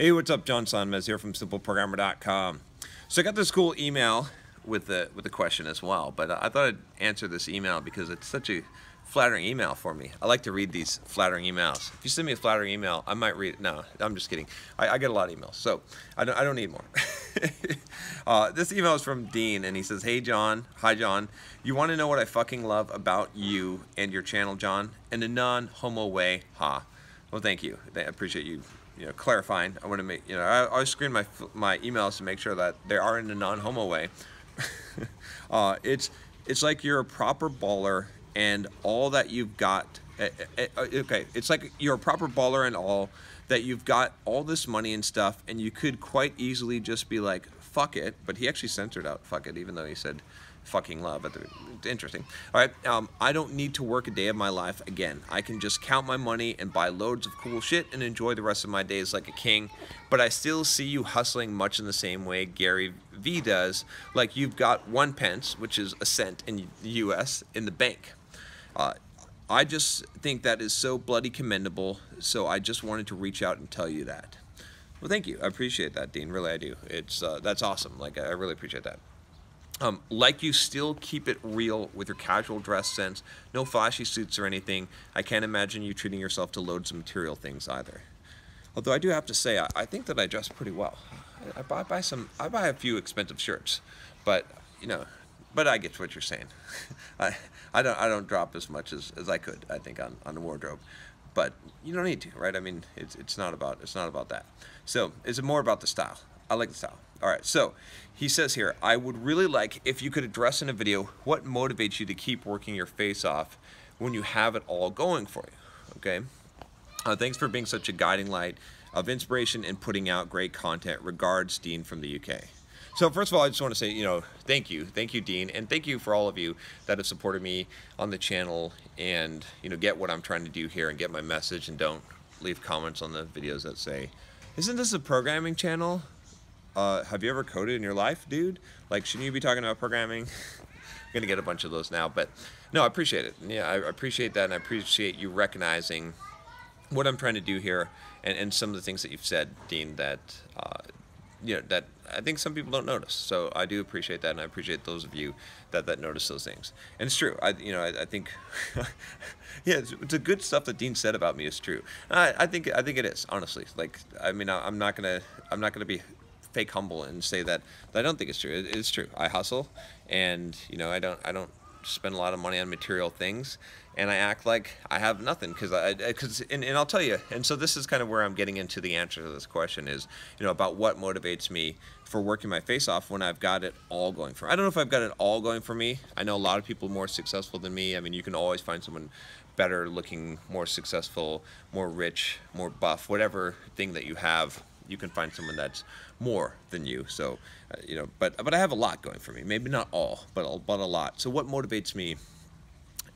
Hey, what's up? John Sonmez here from SimpleProgrammer.com. So I got this cool email with the question as well, but I thought I'd answer this email because it's such a flattering email for me. I like to read these flattering emails. If you send me a flattering email, I might read it. No, I'm just kidding. I get a lot of emails, so I don't need more. This email is from Dean, and he says, "Hey John, hi John. You want to know what I fucking love about you and your channel, John? In a non-homo way, ha." Well, thank you. I appreciate you. Clarifying. I want to make, I always screen my emails to make sure that they are in a non-homo way. It's like you're a proper baller and all that you've got. Okay, it's like you're a proper baller and all that you've got all this money and stuff, and you could quite easily just be like, fuck it. But he actually censored out fuck it, even though he said fucking love. But interesting. All right, I don't need to work a day of my life again. I can just count my money and buy loads of cool shit and enjoy the rest of my days like a king. But I still see you hustling much in the same way Gary V does, like you've got 1 pence, which is a cent in the US, in the bank. I just think that is so bloody commendable, so I just wanted to reach out and tell you that. Well, thank you. I appreciate that, Dean. Really, I do. That's awesome. Like, I really appreciate that. Like you still keep it real with your casual dress sense, no flashy suits or anything. I can't imagine you treating yourself to loads of material things either. Although I do have to say, I think that I dress pretty well. I buy a few expensive shirts, but but I get what you're saying. I don't drop as much as I could, I think, on the wardrobe. But you don't need to, right? I mean, it's not about that. So it's more about the style. I like the style. All right, so he says here, I would really like if you could address in a video what motivates you to keep working your face off when you have it all going for you, okay? Thanks for being such a guiding light of inspiration and putting out great content. Regards, Dean from the UK. So first of all, I just want to say, thank you, Dean, and thank you for all of you that have supported me on the channel and, get what I'm trying to do here and get my message, and don't leave comments on the videos that say, isn't this a programming channel? Have you ever coded in your life, dude? Like, shouldn't you be talking about programming? I'm gonna get a bunch of those now, but no, I appreciate it. Yeah, I appreciate that, and I appreciate you recognizing what I'm trying to do here, and some of the things that you've said, Dean, that that I think some people don't notice. So I do appreciate that, and I appreciate those of you that notice those things. And it's true. I think, yeah, it's a good stuff that Dean said about me is true. I think it is, honestly. Like, I mean, I'm not gonna be fake humble and say that I don't think it's true. It's true. I hustle, and I don't spend a lot of money on material things, and I act like I have nothing and I'll tell you. And so this is kind of where I'm getting into the answer to this question is, about what motivates me for working my face off when I've got it all going for me. I don't know if I've got it all going for me. I know a lot of people more successful than me. I mean, you can always find someone better looking, more successful, more rich, more buff, whatever thing that you have. You can find someone that's more than you. So, but I have a lot going for me. Maybe not all, but a lot. So what motivates me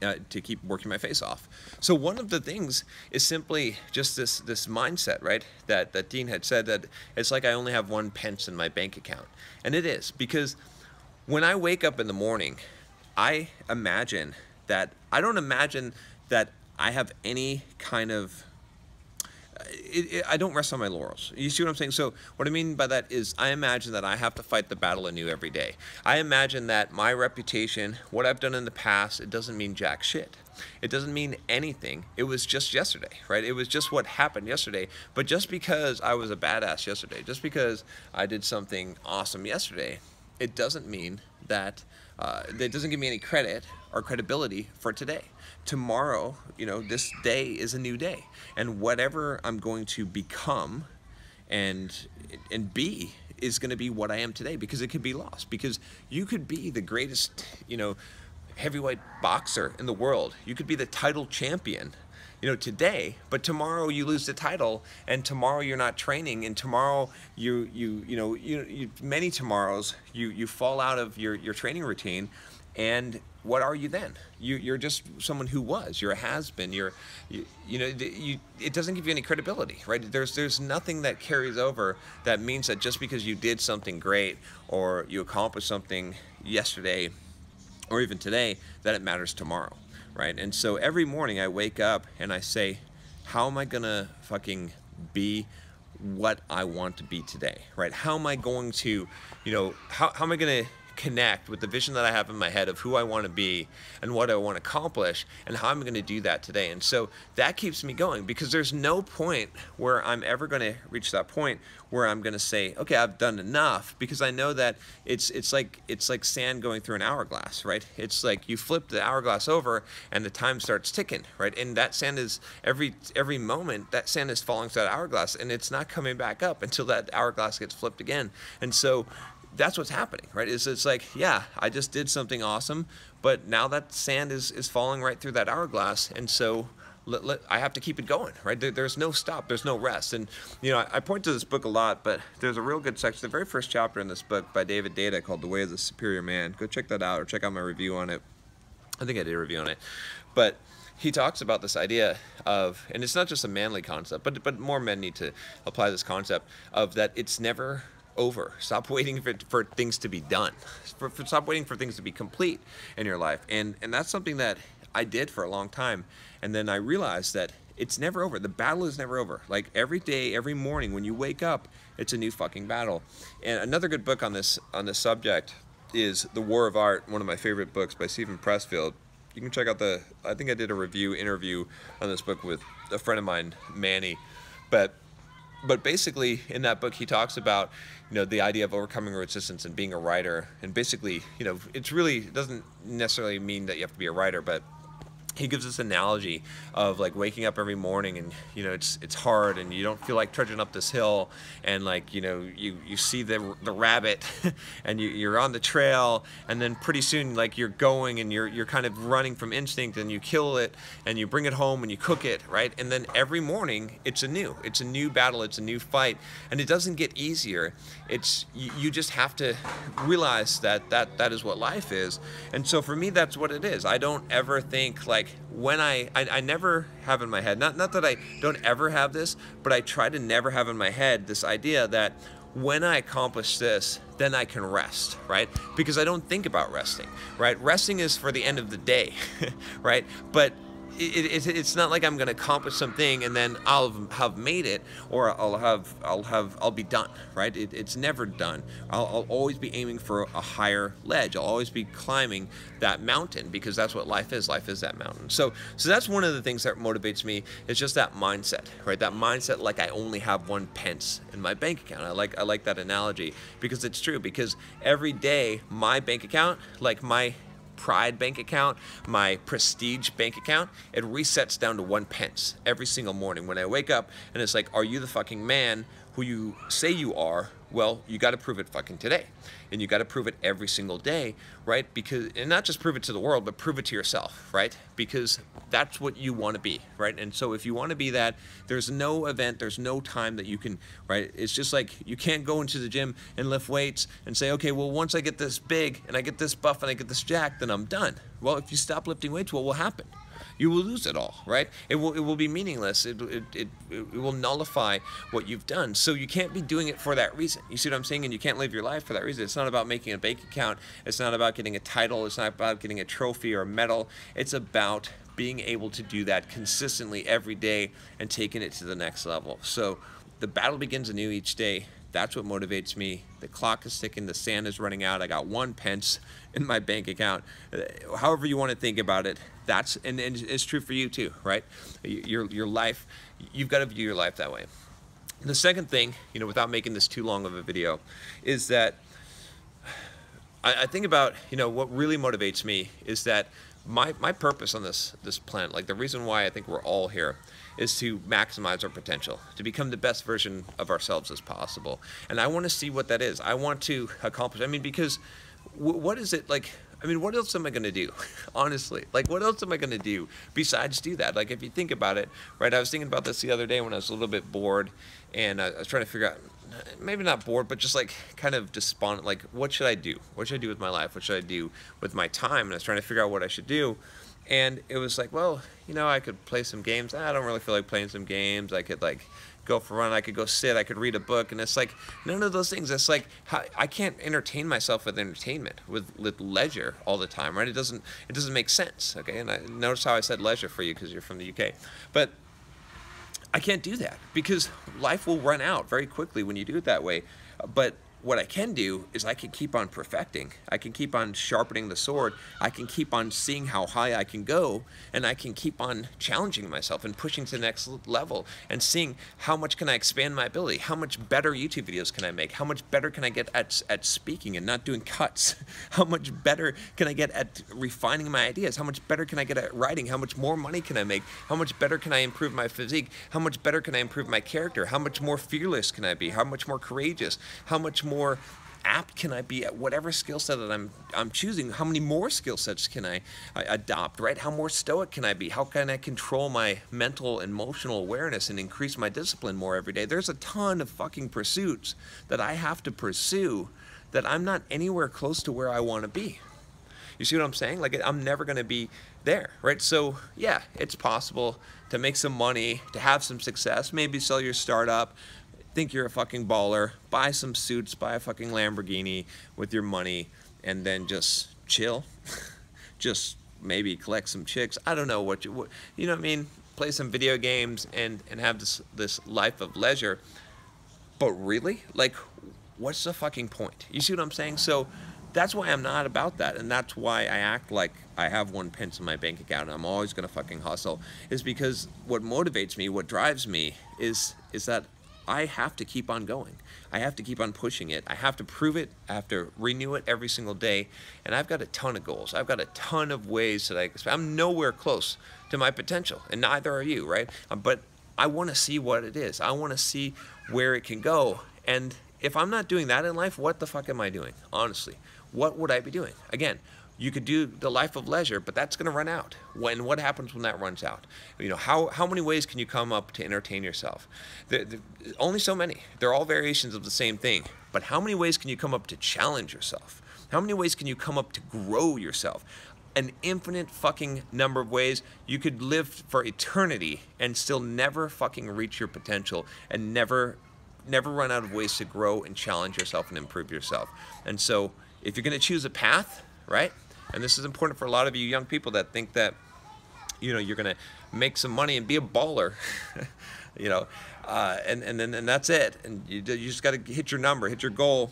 to keep working my face off? So one of the things is simply just this mindset, right? That Dean had said, that it's like I only have 1 pence in my bank account. And it is, because when I wake up in the morning, I don't imagine that I have any kind of, I don't rest on my laurels. You see what I'm saying? So what I mean by that is I imagine that I have to fight the battle anew every day. I imagine that my reputation, what I've done in the past, it doesn't mean jack shit. It doesn't mean anything. It was just yesterday, right? It was just what happened yesterday. But just because I was a badass yesterday, just because I did something awesome yesterday, it doesn't mean that that doesn't give me any credit or credibility for today. Tomorrow, this day is a new day, and whatever I'm going to become and be is going to be what I am today, because it could be lost. Because you could be the greatest, heavyweight boxer in the world. You could be the title champion, today, but tomorrow you lose the title, and tomorrow you're not training, and tomorrow many tomorrows you fall out of your training routine, and what are you then? You're just someone who was. You're a has-been. It doesn't give you any credibility, right? There's nothing that carries over that means that just because you did something great or you accomplished something yesterday or even today, that it matters tomorrow, right? And so every morning I wake up and I say, how am I gonna fucking be what I want to be today, right? How am I going to, how am I going to connect with the vision that I have in my head of who I want to be and what I want to accomplish and how I'm going to do that today. And so that keeps me going, because there's no point where I'm ever going to reach that point where I'm going to say, okay, I've done enough, because I know that it's like sand going through an hourglass, right? It's like you flip the hourglass over and the time starts ticking, right? And that sand is every moment that sand is falling through that hourglass, and it's not coming back up until that hourglass gets flipped again. And so that's what's happening, right? It's like, yeah, I just did something awesome, but now that sand is falling right through that hourglass, and so I have to keep it going, right? There's no stop, there's no rest. And I point to this book a lot, but there's a real good section, the very first chapter in this book by David Data, called The Way of the Superior Man. Go check that out, or check out my review on it. I think I did a review on it, but he talks about this idea of, and it's not just a manly concept, but more men need to apply this concept of that it's never over. Stop waiting for things to be done. Stop waiting for things to be complete in your life. And that's something that I did for a long time. And then I realized that it's never over. The battle is never over. Like every day, every morning when you wake up, it's a new fucking battle. And another good book on this subject is The War of Art, one of my favorite books by Stephen Pressfield. You can check out I think I did a interview on this book with a friend of mine, Manny. But basically, in that book, he talks about, the idea of overcoming resistance and being a writer. And basically, it doesn't necessarily mean that you have to be a writer, but he gives this analogy of like waking up every morning and it's hard and you don't feel like trudging up this hill, and like you see the rabbit and you're on the trail, and then pretty soon like you're going and you're kind of running from instinct, and you kill it and you bring it home and you cook it, right? And then every morning it's a new battle, it's a new fight, and it doesn't get easier. It's you just have to realize that is what life is. And so for me, that's what it is. I don't ever think like, when I never have in my head, not that I don't ever have this, but I try to never have in my head this idea that when I accomplish this, then I can rest, right? Because I don't think about resting, right? Resting is for the end of the day, right? But it's not like I'm going to accomplish something and then I'll have made it, or I'll be done, right? It's never done. I'll always be aiming for a higher ledge. I'll always be climbing that mountain, because that's what life is. Life is that mountain. So that's one of the things that motivates me, is just that mindset, right? That mindset, like I only have 1 pence in my bank account. I like that analogy, because it's true. Because every day my bank account, like my pride bank account, my prestige bank account, it resets down to 1 pence every single morning when I wake up, and it's like, are you the fucking man who you say you are? Well, you got to prove it fucking today, and you got to prove it every single day, right? Because, and not just prove it to the world, but prove it to yourself, right? Because that's what you want to be, right? And so if you want to be that, there's no event, there's no time that you can, right? It's just like you can't go into the gym and lift weights and say, okay, well, once I get this big and I get this buff and I get this jacked, then I'm done. Well, if you stop lifting weights, what will happen? You will lose it all, right? It will be meaningless. It will nullify what you've done. So you can't be doing it for that reason. You see what I'm saying? And you can't live your life for that reason. It's not about making a bank account. It's not about getting a title. It's not about getting a trophy or a medal. It's about being able to do that consistently every day and taking it to the next level. So the battle begins anew each day. That's what motivates me. The clock is ticking, the sand is running out. I got 1 pence in my bank account. However you want to think about it, and it's true for you too, right? Your life, you've got to view your life that way. The second thing, without making this too long of a video, is that I think about, what really motivates me is that my purpose on this planet, like the reason why I think we're all here, is to maximize our potential, to become the best version of ourselves as possible. And I want to see what that is. I want to accomplish, because what is it like? What else am I going to do? Honestly, like, what else am I going to do besides do that? Like, if you think about it, right? I was thinking about this the other day when I was a little bit bored, and I was trying to figure out, maybe not bored, but just like kind of despondent, like, what should I do? What should I do with my life? What should I do with my time? And I was trying to figure out what I should do. And it was like, well, I could play some games. I don't really feel like playing some games. I could like go for a run. I could go sit. I could read a book. And it's like none of those things. It's like I can't entertain myself with entertainment, with leisure all the time, right? It doesn't make sense. Okay, and I notice how I said leisure for you because you're from the UK, but I can't do that because life will run out very quickly when you do it that way. But what I can do is I can keep on perfecting. I can keep on sharpening the sword. I can keep on seeing how high I can go, and I can keep on challenging myself and pushing to the next level and seeing how much can I expand my ability, how much better YouTube videos can I make, how much better can I get at speaking and not doing cuts, how much better can I get at refining my ideas, how much better can I get at writing, how much more money can I make, how much better can I improve my physique, how much better can I improve my character, how much more fearless can I be, how much more courageous, how much more apt can I be at whatever skill set that I'm choosing, how many more skill sets can I adopt, right? How more stoic can I be? How can I control my mental, emotional awareness and increase my discipline more every day? There's a ton of fucking pursuits that I have to pursue that I'm not anywhere close to where I want to be. You see what I'm saying? Like, I'm never going to be there, right? So yeah, it's possible to make some money, to have some success, maybe sell your startup, think you're a fucking baller, buy some suits, buy a fucking Lamborghini with your money, and then just chill. Just maybe collect some chicks. I don't know what you know what I mean? Play some video games and have this life of leisure. But really? Like, what's the fucking point? You see what I'm saying? So that's why I'm not about that, and that's why I act like I have 1 pence in my bank account and I'm always gonna fucking hustle, is because what motivates me, what drives me is that I have to keep on going. I have to keep on pushing it. I have to prove it. I have to renew it every single day. And I've got a ton of goals. I've got a ton of ways that I'm nowhere close to my potential, and neither are you, right? But I want to see what it is. I want to see where it can go. And if I'm not doing that in life, what the fuck am I doing? Honestly, what would I be doing? Again, you could do the life of leisure, but that's going to run out. What happens when that runs out? You know, how many ways can you come up to entertain yourself? Only so many. They're all variations of the same thing. But how many ways can you come up to challenge yourself? How many ways can you come up to grow yourself? An infinite fucking number of ways. You could live for eternity and still never fucking reach your potential and never run out of ways to grow and challenge yourself and improve yourself. And so if you're going to choose a path, right? And this is important for a lot of you young people that think that, you know, you're gonna make some money and be a baller, you know, and that's it. And you just gotta hit your number, hit your goal.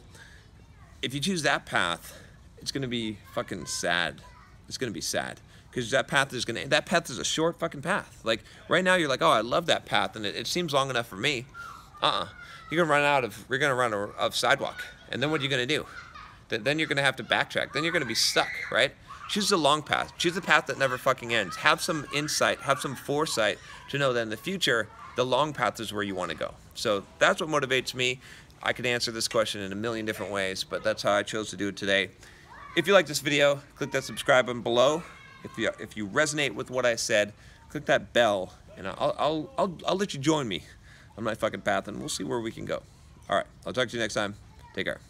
If you choose that path, it's gonna be fucking sad. It's gonna be sad because that path is a short fucking path. Like right now, you're like, oh, I love that path, and it seems long enough for me. You're gonna run out of sidewalk, and then what are you gonna do? Then you're going to have to backtrack. Then you're going to be stuck, right? Choose the long path. Choose the path that never fucking ends. Have some insight, have some foresight to know that in the future, the long path is where you want to go. So that's what motivates me. I could answer this question in a million different ways, but that's how I chose to do it today. If you like this video, click that subscribe button below. If you resonate with what I said, click that bell, and I'll let you join me on my fucking path, and we'll see where we can go. All right, I'll talk to you next time. Take care.